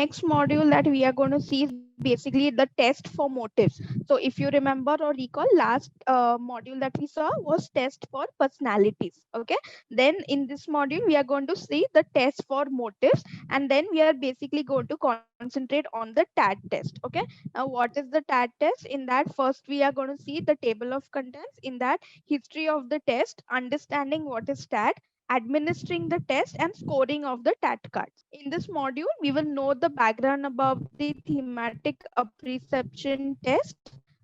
next module that we are going to see is basically the test for motives. So if you remember or recall, last module that we saw was test for personalities. Okay, then in this module we are going to see the test for motives, and then we are basically going to concentrate on the TAT test. Okay, now what is the TAT test? In that, first we are going to see the table of contents, in that history of the test, understanding what is TAT, administering the test, and scoring of the TAT cards. In this module, we will know the background about the thematic apperception test,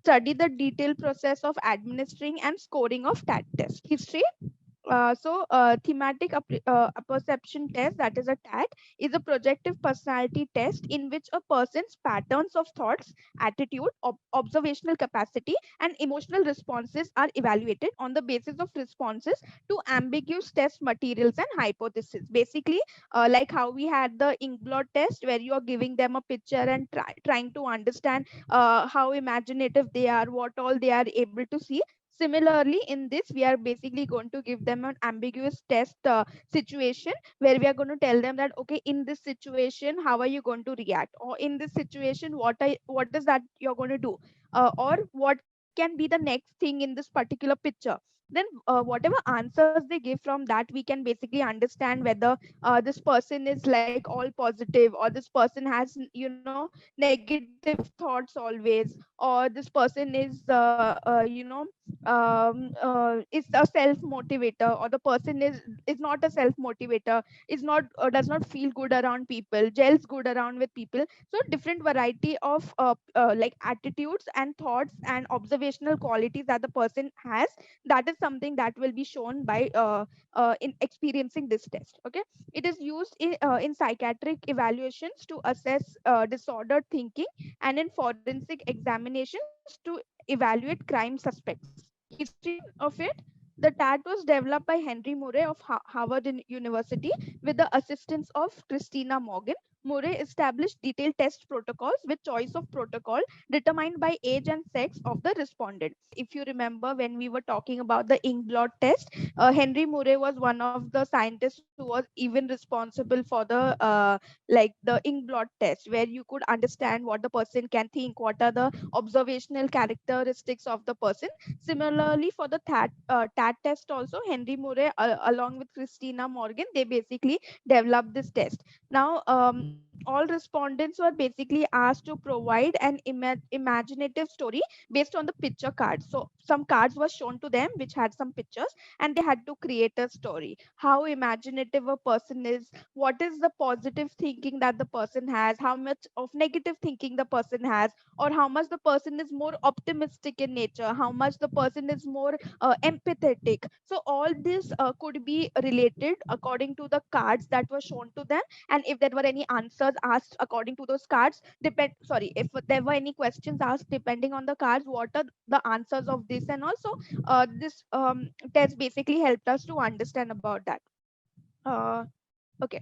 study the detailed process of administering and scoring of TAT test. History. Thematic apperception test, that is a TAT, is a projective personality test in which a person's patterns of thoughts, attitude, observational capacity, and emotional responses are evaluated on the basis of responses to ambiguous test materials and hypotheses. Basically, like how we had the inkblot test, where you are giving them a picture and trying to understand how imaginative they are, what all they are able to see. Similarly, in this, we are basically going to give them an ambiguous test situation, where we are going to tell them that, okay, in this situation, how are you going to react? Or in this situation, what is that you're going to do? Or what can be the next thing in this particular picture? Then whatever answers they give, from that we can basically understand whether this person is like all positive, or this person has, negative thoughts always, or this person is is a self motivator, or the person is not a self motivator, is not does not feel good around people, gels good around with people. So different variety of like attitudes and thoughts and observational qualities that the person has, that is something that will be shown by in experiencing this test. Okay, it is used in psychiatric evaluations to assess disordered thinking, and in forensic examinations to evaluate crime suspects. History of it: the TAT was developed by Henry Murray of Harvard University with the assistance of Christina Morgan. Murray established detailed test protocols with choice of protocol determined by age and sex of the respondent. If you remember, when we were talking about the inkblot test, Henry Murray was one of the scientists who was even responsible for the like the inkblot test, where you could understand what the person can think, what are the observational characteristics of the person. Similarly, for the TAT test also, Henry Murray along with Christina Morgan, they basically developed this test. Now, all respondents were basically asked to provide an imaginative story based on the picture cards. So some cards were shown to them which had some pictures, and they had to create a story. How imaginative a person is, what is the positive thinking that the person has, how much of negative thinking the person has, or how much the person is more optimistic in nature, how much the person is more empathetic. So all this could be related according to the cards that were shown to them, and if there were any answers asked according to those cards, if there were any questions asked depending on the cards, what are the answers of this. And also this test basically helped us to understand about that. uh, okay.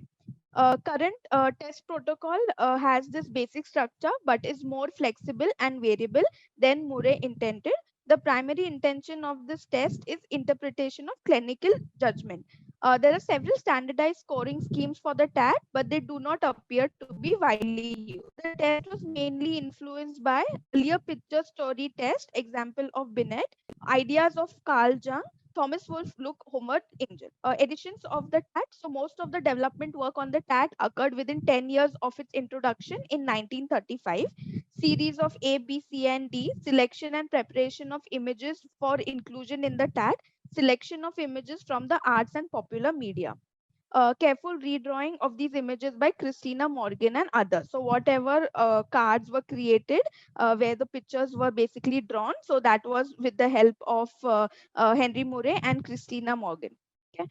Current test protocol has this basic structure but is more flexible and variable than Murray intended. The primary intention of this test is interpretation of clinical judgment. There are several standardized scoring schemes for the TAT, but they do not appear to be widely used. The test was mainly influenced by earlier picture story test, example of Binet, ideas of Carl Jung, Thomas Wolfe, Luke Homer, Angel. Editions of the TAT. So most of the development work on the TAT occurred within 10 years of its introduction in 1935. Series of A, B, C, and D, selection and preparation of images for inclusion in the TAT, selection of images from the arts and popular media. Careful redrawing of these images by Christina Morgan and others. So whatever cards were created where the pictures were basically drawn, so that was with the help of Henry Murray and Christina Morgan. Okay.